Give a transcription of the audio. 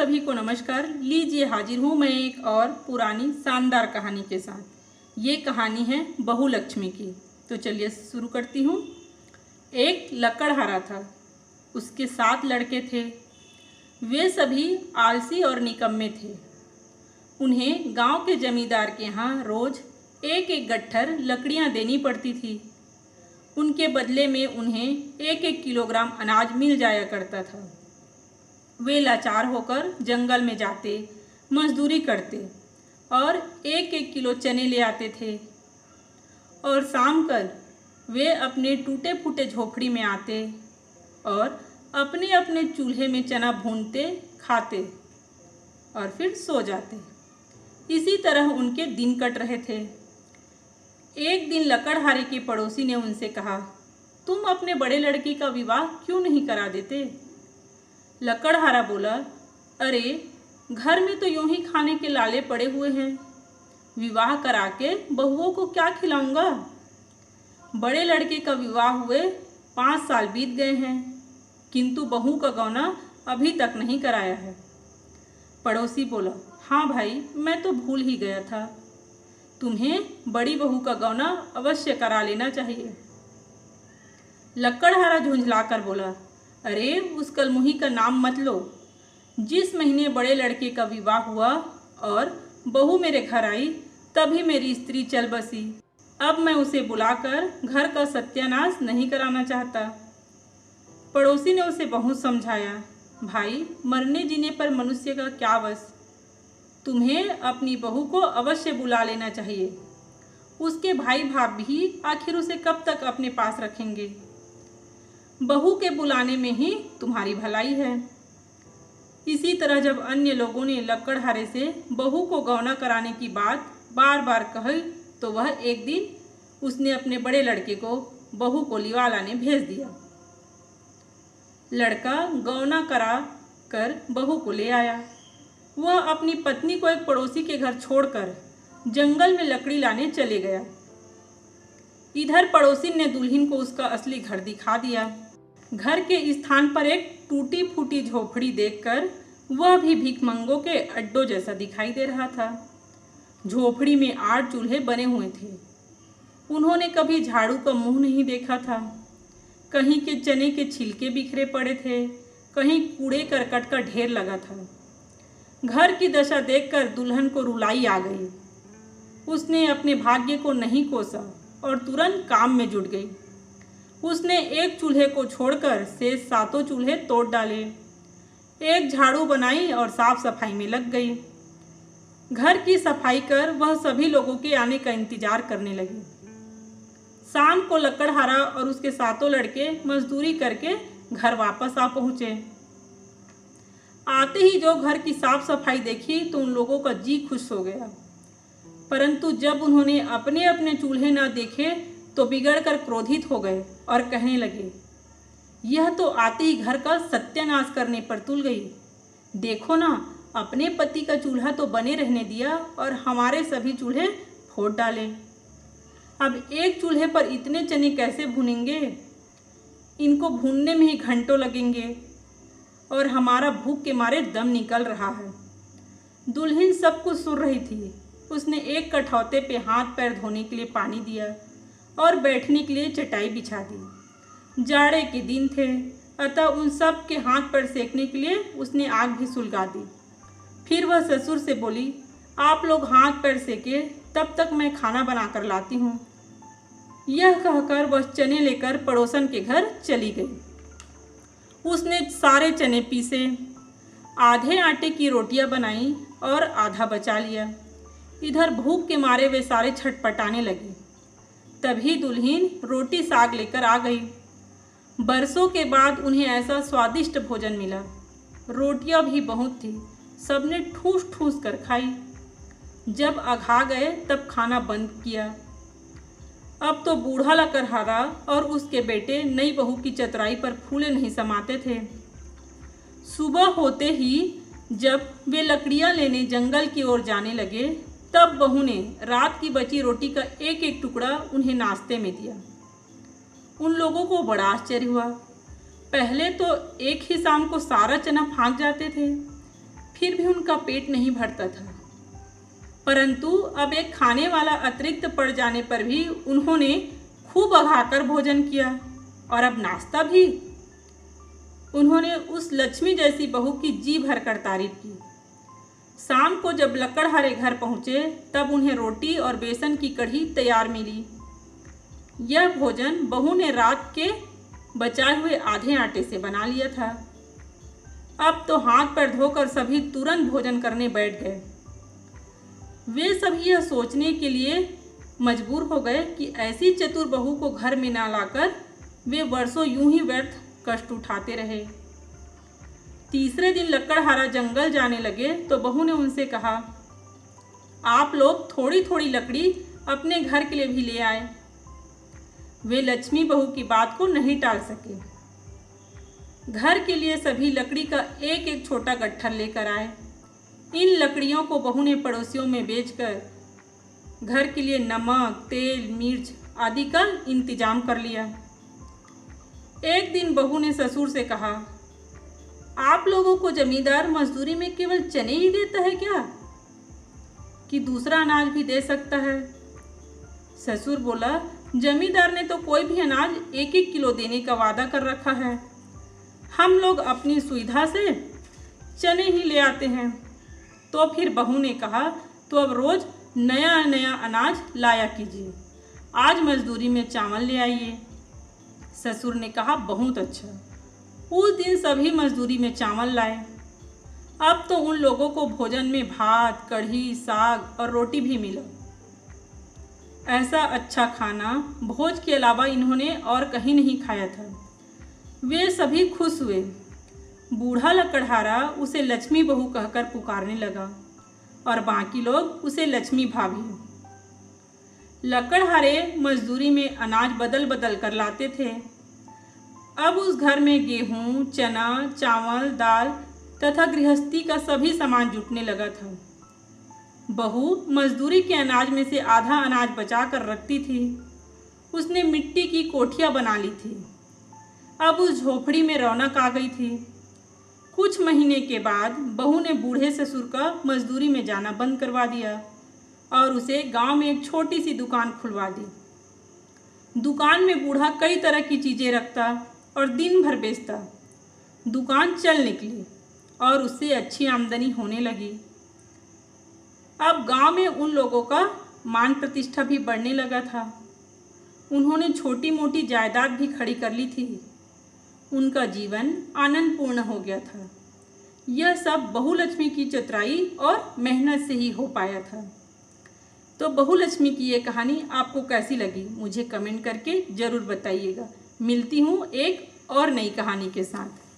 सभी को नमस्कार। लीजिए हाजिर हूँ मैं एक और पुरानी शानदार कहानी के साथ। ये कहानी है बहू लक्ष्मी की। तो चलिए शुरू करती हूँ। एक लकड़हारा था, उसके 7 लड़के थे। वे सभी आलसी और निकम्मे थे। उन्हें गांव के जमींदार के यहाँ रोज एक एक गट्ठर लकड़ियाँ देनी पड़ती थी। उनके बदले में उन्हें 1-1 किलोग्राम अनाज मिल जाया करता था। वे लाचार होकर जंगल में जाते, मजदूरी करते और 1-1 किलो चने ले आते थे। और शाम कर वे अपने टूटे फूटे झोपड़ी में आते और अपने अपने चूल्हे में चना भूनते, खाते और फिर सो जाते। इसी तरह उनके दिन कट रहे थे। एक दिन लकड़हारे के पड़ोसी ने उनसे कहा, तुम अपने बड़े लड़के का विवाह क्यों नहीं करा देते? लकड़हारा बोला, अरे घर में तो यूं ही खाने के लाले पड़े हुए हैं, विवाह करा के बहुओं को क्या खिलाऊंगा? बड़े लड़के का विवाह हुए 5 साल बीत गए हैं, किंतु बहू का गौना अभी तक नहीं कराया है। पड़ोसी बोला, हाँ भाई, मैं तो भूल ही गया था। तुम्हें बड़ी बहू का गौना अवश्य करा लेना चाहिए। लकड़हारा झुंझलाकर बोला, अरे उस कलमुही का नाम मत लो। जिस महीने बड़े लड़के का विवाह हुआ और बहू मेरे घर आई, तभी मेरी स्त्री चल बसी। अब मैं उसे बुलाकर घर का सत्यानाश नहीं कराना चाहता। पड़ोसी ने उसे बहुत समझाया, भाई मरने जीने पर मनुष्य का क्या वश। तुम्हें अपनी बहू को अवश्य बुला लेना चाहिए। उसके भाई भाभी आखिर उसे कब तक अपने पास रखेंगे? बहू के बुलाने में ही तुम्हारी भलाई है। इसी तरह जब अन्य लोगों ने लकड़हारे से बहू को गौना कराने की बात बार बार कही, तो वह एक दिन उसने अपने बड़े लड़के को बहू को लिवा लाने भेज दिया। लड़का गौना करा कर बहू को ले आया। वह अपनी पत्नी को एक पड़ोसी के घर छोड़कर जंगल में लकड़ी लाने चले गया। इधर पड़ोसी ने दुल्हन को उसका असली घर दिखा दिया। घर के स्थान पर एक टूटी फूटी झोपड़ी देखकर वह भी भिखमंगों के अड्डों जैसा दिखाई दे रहा था। झोपड़ी में 8 चूल्हे बने हुए थे। उन्होंने कभी झाड़ू का मुंह नहीं देखा था। कहीं के चने के छिलके बिखरे पड़े थे, कहीं कूड़े करकट का ढेर लगा था। घर की दशा देखकर दुल्हन को रुलाई आ गई। उसने अपने भाग्य को नहीं कोसा और तुरंत काम में जुट गई। उसने एक चूल्हे को छोड़कर शेष 7 चूल्हे तोड़ डाले। एक झाड़ू बनाई और साफ सफाई में लग गई। घर की सफाई कर वह सभी लोगों के आने का इंतजार करने लगी। शाम को लकड़हारा और उसके 7 लड़के मजदूरी करके घर वापस आ पहुंचे। आते ही जो घर की साफ सफाई देखी तो उन लोगों का जी खुश हो गया। परंतु जब उन्होंने अपने अपने चूल्हे न देखे तो बिगड़कर क्रोधित हो गए और कहने लगे, यह तो आते ही घर का सत्यानाश करने पर तुल गई। देखो ना, अपने पति का चूल्हा तो बने रहने दिया और हमारे सभी चूल्हे फोड़ डाले। अब एक चूल्हे पर इतने चने कैसे भूनेंगे? इनको भूनने में ही घंटों लगेंगे और हमारा भूख के मारे दम निकल रहा है। दुल्हन सब कुछ सुन रही थी। उसने एक कठौते पे हाथ पैर धोने के लिए पानी दिया और बैठने के लिए चटाई बिछा दी। जाड़े के दिन थे, अतः उन सब के हाथ पैर सेकने के लिए उसने आग भी सुलगा दी। फिर वह ससुर से बोली, आप लोग हाथ पैर सेके, तब तक मैं खाना बना कर लाती हूँ। यह कहकर वह चने लेकर पड़ोसन के घर चली गई। उसने सारे चने पीसे, आधे आटे की रोटियां बनाई और आधा बचा लिया। इधर भूख के मारे वे सारे छटपटाने लगे। तभी दुल्हन रोटी साग लेकर आ गई। बरसों के बाद उन्हें ऐसा स्वादिष्ट भोजन मिला। रोटियां भी बहुत थी, सबने ठूस ठूस कर खाई। जब अघा गए तब खाना बंद किया। अब तो बूढ़ा लकड़हारा और उसके बेटे नई बहू की चतुराई पर फूले नहीं समाते थे। सुबह होते ही जब वे लकड़ियां लेने जंगल की ओर जाने लगे, तब बहू ने रात की बची रोटी का एक एक टुकड़ा उन्हें नाश्ते में दिया। उन लोगों को बड़ा आश्चर्य हुआ। पहले तो एक ही शाम को सारा चना फाँक जाते थे, फिर भी उनका पेट नहीं भरता था। परंतु अब एक खाने वाला अतिरिक्त पड़ जाने पर भी उन्होंने खूब अघाकर भोजन किया और अब नाश्ता भी। उन्होंने उस लक्ष्मी जैसी बहू की जी भरकर तारीफ की। शाम को जब लकड़हारे घर पहुँचे तब उन्हें रोटी और बेसन की कढ़ी तैयार मिली। यह भोजन बहू ने रात के बचाए हुए आधे आटे से बना लिया था। अब तो हाथ पैर धोकर सभी तुरंत भोजन करने बैठ गए। वे सभी यह सोचने के लिए मजबूर हो गए कि ऐसी चतुर बहू को घर में ना लाकर वे वर्षों यूं ही व्यर्थ कष्ट उठाते रहे। तीसरे दिन लकड़हारा जंगल जाने लगे तो बहू ने उनसे कहा, आप लोग थोड़ी थोड़ी लकड़ी अपने घर के लिए भी ले आए। वे लक्ष्मी बहू की बात को नहीं टाल सके। घर के लिए सभी लकड़ी का एक एक छोटा गट्ठर लेकर आए। इन लकड़ियों को बहू ने पड़ोसियों में बेचकर घर के लिए नमक, तेल, मिर्च आदि का इंतजाम कर लिया। एक दिन बहू ने ससुर से कहा, आप लोगों को जमींदार मजदूरी में केवल चने ही देता है क्या, कि दूसरा अनाज भी दे सकता है? ससुर बोला, जमींदार ने तो कोई भी अनाज 1-1 किलो देने का वादा कर रखा है। हम लोग अपनी सुविधा से चने ही ले आते हैं। तो फिर बहू ने कहा, तो अब रोज नया नया अनाज लाया कीजिए। आज मजदूरी में चावल ले आइए। ससुर ने कहा, बहुत अच्छा। उस दिन सभी मजदूरी में चावल लाए। अब तो उन लोगों को भोजन में भात, कढ़ी, साग और रोटी भी मिला। ऐसा अच्छा खाना भोज के अलावा इन्होंने और कहीं नहीं खाया था। वे सभी खुश हुए। बूढ़ा लकड़हारा उसे लक्ष्मी बहू कहकर पुकारने लगा और बाकी लोग उसे लक्ष्मी भाभी। लकड़हारे मजदूरी में अनाज बदल बदल कर लाते थे। अब उस घर में गेहूं, चना, चावल, दाल तथा गृहस्थी का सभी सामान जुटने लगा था। बहू मजदूरी के अनाज में से आधा अनाज बचा कर रखती थी। उसने मिट्टी की कोठियाँ बना ली थी। अब उस झोपड़ी में रौनक आ गई थी। कुछ महीने के बाद बहू ने बूढ़े ससुर का मजदूरी में जाना बंद करवा दिया और उसे गांव में एक छोटी सी दुकान खुलवा दी। दुकान में बूढ़ा कई तरह की चीज़ें रखता और दिन भर बेचता। दुकान चल निकली और उससे अच्छी आमदनी होने लगी। अब गांव में उन लोगों का मान प्रतिष्ठा भी बढ़ने लगा था। उन्होंने छोटी मोटी जायदाद भी खड़ी कर ली थी। उनका जीवन आनंदपूर्ण हो गया था। यह सब बहू लक्ष्मी की चतुराई और मेहनत से ही हो पाया था। तो बहू लक्ष्मी की ये कहानी आपको कैसी लगी मुझे कमेंट करके ज़रूर बताइएगा। मिलती हूँ एक और नई कहानी के साथ।